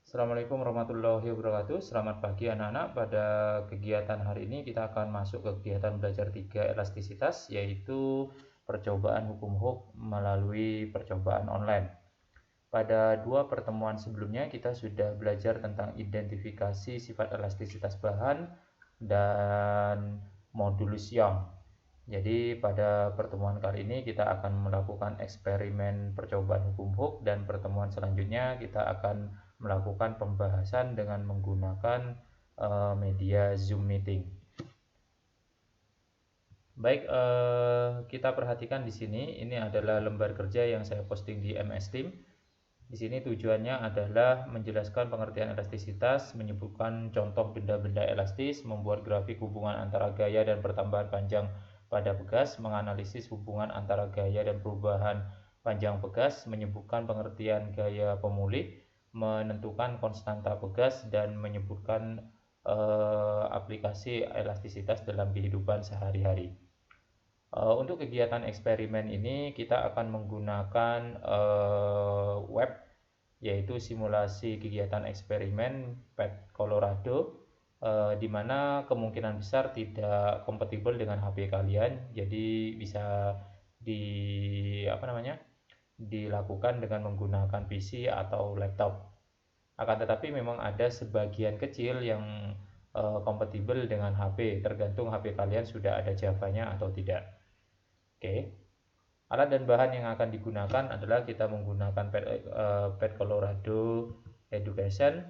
Assalamualaikum warahmatullahi wabarakatuh. Selamat pagi anak-anak. Pada kegiatan hari ini kita akan masuk ke kegiatan belajar 3 elastisitas, yaitu percobaan hukum Hooke melalui percobaan online. Pada 2 pertemuan sebelumnya kita sudah belajar tentang identifikasi sifat elastisitas bahan dan modulus Young. Jadi pada pertemuan kali ini kita akan melakukan eksperimen percobaan hukum Hooke, dan pertemuan selanjutnya kita akan melakukan pembahasan dengan menggunakan media Zoom meeting. Baik, kita perhatikan di sini, ini adalah lembar kerja yang saya posting di MS Team. Di sini tujuannya adalah menjelaskan pengertian elastisitas, menyebutkan contoh benda-benda elastis, membuat grafik hubungan antara gaya dan pertambahan panjang pada pegas, menganalisis hubungan antara gaya dan perubahan panjang pegas, menyebutkan pengertian gaya pemulih, menentukan konstanta pegas, dan menyebutkan aplikasi elastisitas dalam kehidupan sehari-hari. Untuk kegiatan eksperimen ini kita akan menggunakan web, yaitu simulasi kegiatan eksperimen Pet Colorado, di mana kemungkinan besar tidak kompatibel dengan HP kalian, jadi bisa dilakukan dengan menggunakan PC atau laptop. Akan tetapi memang ada sebagian kecil yang kompatibel dengan HP, tergantung HP kalian sudah ada Java-nya atau tidak. Oke. Alat dan bahan yang akan digunakan adalah kita menggunakan Pet Colorado Education.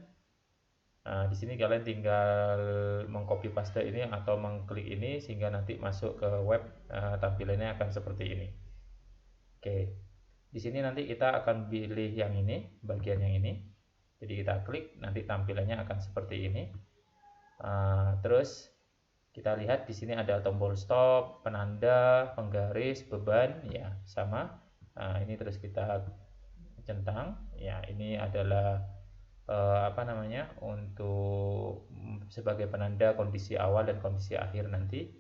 Nah, di sini kalian tinggal mengcopy paste ini atau mengklik ini sehingga nanti masuk ke web, tampilannya akan seperti ini. Oke. Di sini nanti kita akan pilih yang ini, bagian yang ini. Jadi kita klik, nanti tampilannya akan seperti ini. Terus kita lihat di sini ada tombol stop, penanda, penggaris, beban, ya sama. Ini terus kita centang, ya ini adalah untuk sebagai penanda kondisi awal dan kondisi akhir nanti.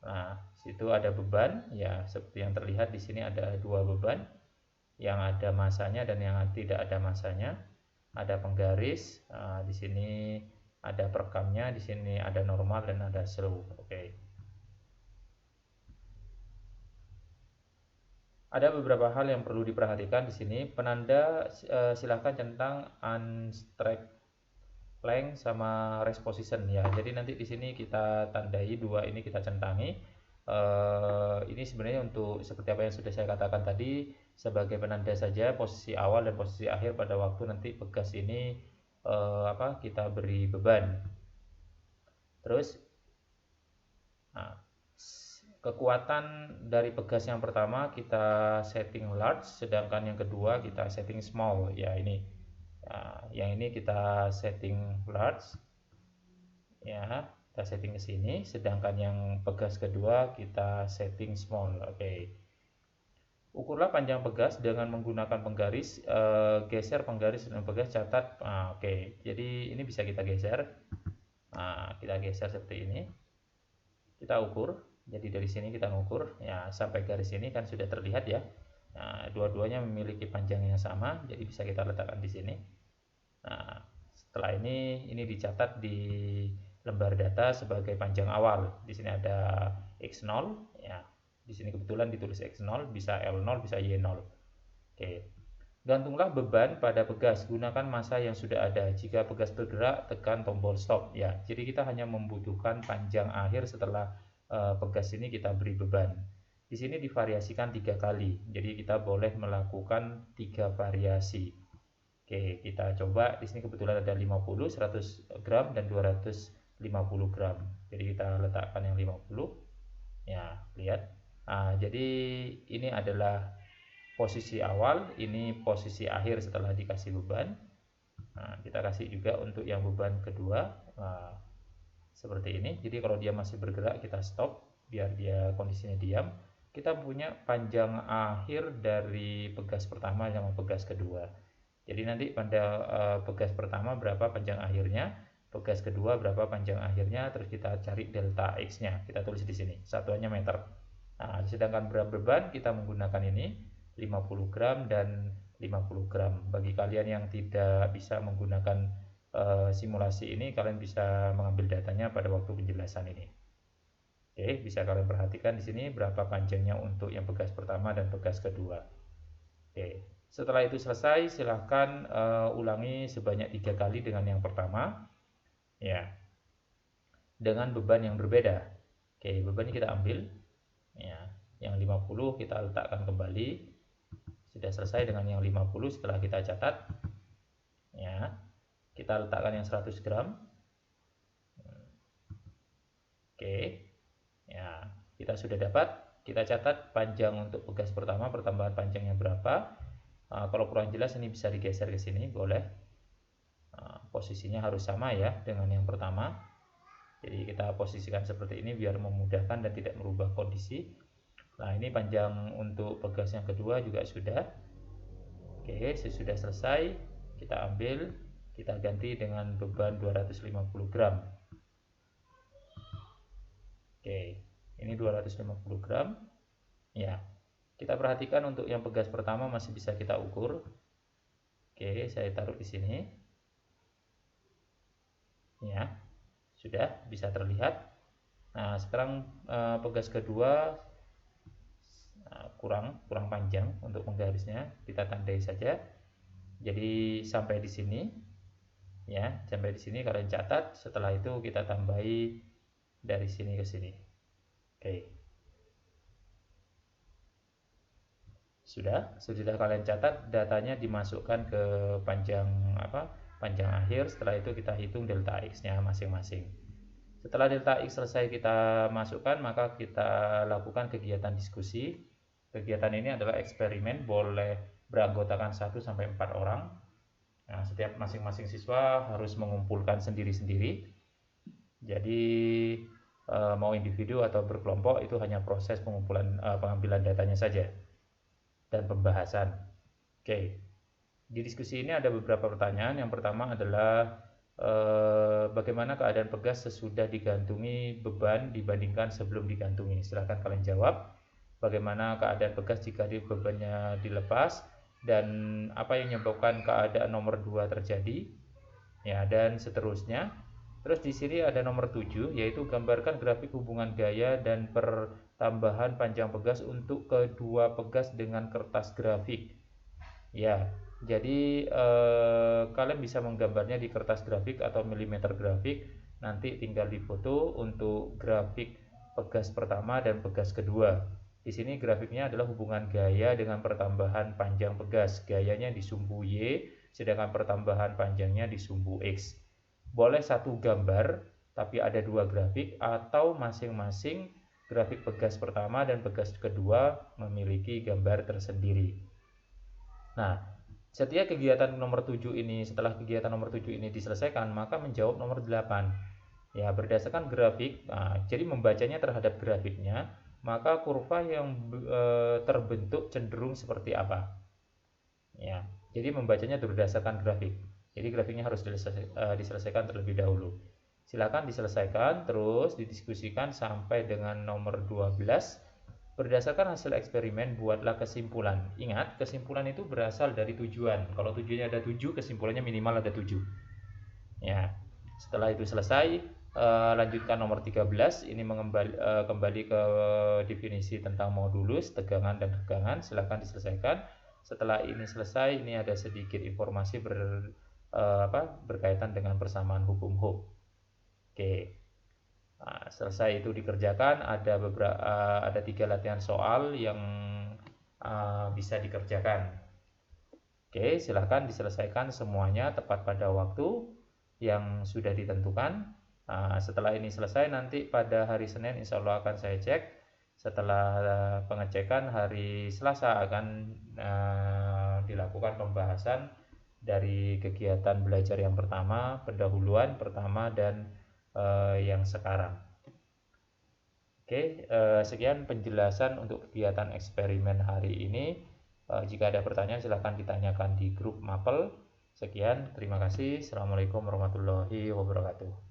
Nah, situ ada beban, ya seperti yang terlihat di sini ada 2 beban, yang ada masanya dan yang tidak ada masanya. Ada penggaris, di sini ada perekamnya, di sini ada normal dan ada slow. Oke. Ada beberapa hal yang perlu diperhatikan di sini. Penanda silahkan centang unstraight length sama rest position ya. Jadi nanti di sini kita tandai 2 ini, kita centangi. Ini sebenarnya untuk seperti apa yang sudah saya katakan tadi, sebagai penanda saja posisi awal dan posisi akhir pada waktu nanti pegas ini kita beri beban. Terus kekuatan dari pegas yang pertama kita setting large, sedangkan yang kedua kita setting small ya. Ini yang ini kita setting large ya, kita setting ke sini, sedangkan yang pegas kedua kita setting small. Oke. Ukurlah panjang pegas dengan menggunakan penggaris, geser penggaris dan pegas, catat. Oke. Jadi ini bisa kita geser. Kita geser seperti ini. Kita ukur. Jadi dari sini kita ngukur ya, sampai garis ini kan sudah terlihat ya. Nah, dua-duanya memiliki panjang yang sama, jadi bisa kita letakkan di sini. Nah, setelah ini dicatat di lembar data sebagai panjang awal. Di sini ada X0 ya. Di sini kebetulan ditulis X0, bisa L0, bisa Y0. Oke. Gantunglah beban pada pegas, gunakan massa yang sudah ada. Jika pegas bergerak, tekan tombol stop ya. Jadi kita hanya membutuhkan panjang akhir setelah pegas ini kita beri beban. Di sini divariasikan 3 kali. Jadi kita boleh melakukan 3 variasi. Oke, kita coba. Di sini kebetulan ada 50, 100 gram dan 250 gram. Jadi kita letakkan yang 50. Ya, lihat. Jadi ini adalah posisi awal, ini posisi akhir setelah dikasih beban. Kita kasih juga untuk yang beban kedua. Seperti ini. Jadi kalau dia masih bergerak kita stop biar dia kondisinya diam. Kita punya panjang akhir dari pegas pertama sama pegas kedua. Jadi nanti pada pegas pertama berapa panjang akhirnya, pegas kedua berapa panjang akhirnya, terus kita cari delta X-nya. Kita tulis di sini. Satuannya meter. Sedangkan berat beban kita menggunakan ini 50 gram dan 50 gram. Bagi kalian yang tidak bisa menggunakan simulasi ini, kalian bisa mengambil datanya pada waktu penjelasan ini. Oke, bisa kalian perhatikan di sini berapa panjangnya untuk yang pegas pertama dan pegas kedua. Oke, setelah itu selesai, silahkan ulangi sebanyak 3 kali dengan yang pertama, ya, dengan beban yang berbeda. Oke, bebannya kita ambil, ya, yang 50 kita letakkan kembali. Sudah selesai dengan yang 50, setelah kita catat, ya, kita letakkan yang 100 gram. Oke, ya, kita sudah dapat. Kita catat panjang untuk pegas pertama, pertambahan panjangnya berapa. Kalau kurang jelas ini bisa digeser ke sini, boleh. Posisinya harus sama ya dengan yang pertama. Jadi kita posisikan seperti ini biar memudahkan dan tidak merubah kondisi. Nah, ini panjang untuk pegas yang kedua juga sudah. Oke, sesudah selesai, kita ambil, kita ganti dengan beban 250 gram. Oke, ini 250 gram. Ya, kita perhatikan untuk yang pegas pertama masih bisa kita ukur. Oke, saya taruh di sini. Ya, sudah bisa terlihat. Nah, sekarang pegas kedua kurang panjang untuk menggarisnya, kita tandai saja. Jadi sampai di sini, ya, sampai di sini kalian catat. Setelah itu kita tambahi dari sini ke sini. Oke, sudah kalian catat, datanya dimasukkan ke panjang akhir. Setelah itu kita hitung delta x-nya masing-masing. Setelah delta x selesai kita masukkan, maka kita lakukan kegiatan diskusi. Kegiatan ini adalah eksperimen, boleh beranggotakan 1 sampai 4 orang. Nah, setiap masing-masing siswa harus mengumpulkan sendiri-sendiri. Jadi mau individu atau berkelompok itu hanya proses pengumpulan pengambilan datanya saja dan pembahasan. Oke. Di diskusi ini ada beberapa pertanyaan. Yang pertama adalah bagaimana keadaan pegas sesudah digantungi beban dibandingkan sebelum digantungi? Silahkan kalian jawab. Bagaimana keadaan pegas jika bebannya dilepas, dan apa yang menyebabkan keadaan nomor 2 terjadi, ya, dan seterusnya. Terus di sini ada nomor 7, yaitu gambarkan grafik hubungan gaya dan pertambahan panjang pegas untuk kedua pegas dengan kertas grafik. Ya, jadi kalian bisa menggambarnya di kertas grafik atau milimeter grafik. Nanti tinggal difoto untuk grafik pegas pertama dan pegas kedua. Di sini grafiknya adalah hubungan gaya dengan pertambahan panjang pegas. Gayanya di sumbu Y, sedangkan pertambahan panjangnya di sumbu X. Boleh satu gambar, tapi ada 2 grafik, atau masing-masing grafik pegas pertama dan pegas kedua memiliki gambar tersendiri. Nah, setelah kegiatan nomor 7 ini diselesaikan, maka menjawab nomor 8. Ya, berdasarkan grafik, jadi membacanya terhadap grafiknya, maka kurva yang terbentuk cenderung seperti apa? Ya, jadi membacanya berdasarkan grafik. Jadi grafiknya harus diselesaikan terlebih dahulu. Silakan diselesaikan, terus didiskusikan sampai dengan nomor 12. Berdasarkan hasil eksperimen, buatlah kesimpulan. Ingat, kesimpulan itu berasal dari tujuan. Kalau tujuannya ada 7, kesimpulannya minimal ada 7. Ya, setelah itu selesai, lanjutkan nomor 13. Ini kembali ke definisi tentang modulus, tegangan dan tegangan. Silakan diselesaikan. Setelah ini selesai, ini ada sedikit informasi berkaitan dengan persamaan hukum Hooke. Oke. Nah, selesai itu dikerjakan, ada 3 latihan soal yang bisa dikerjakan. Oke, silakan diselesaikan semuanya tepat pada waktu yang sudah ditentukan. Setelah ini selesai, nanti pada hari Senin insya Allah akan saya cek. Setelah pengecekan, hari Selasa akan dilakukan pembahasan dari kegiatan belajar yang pertama, pendahuluan pertama, dan yang sekarang. Oke, sekian penjelasan untuk kegiatan eksperimen hari ini. Jika ada pertanyaan silahkan ditanyakan di grup Mapel. Sekian, terima kasih. Assalamualaikum warahmatullahi wabarakatuh.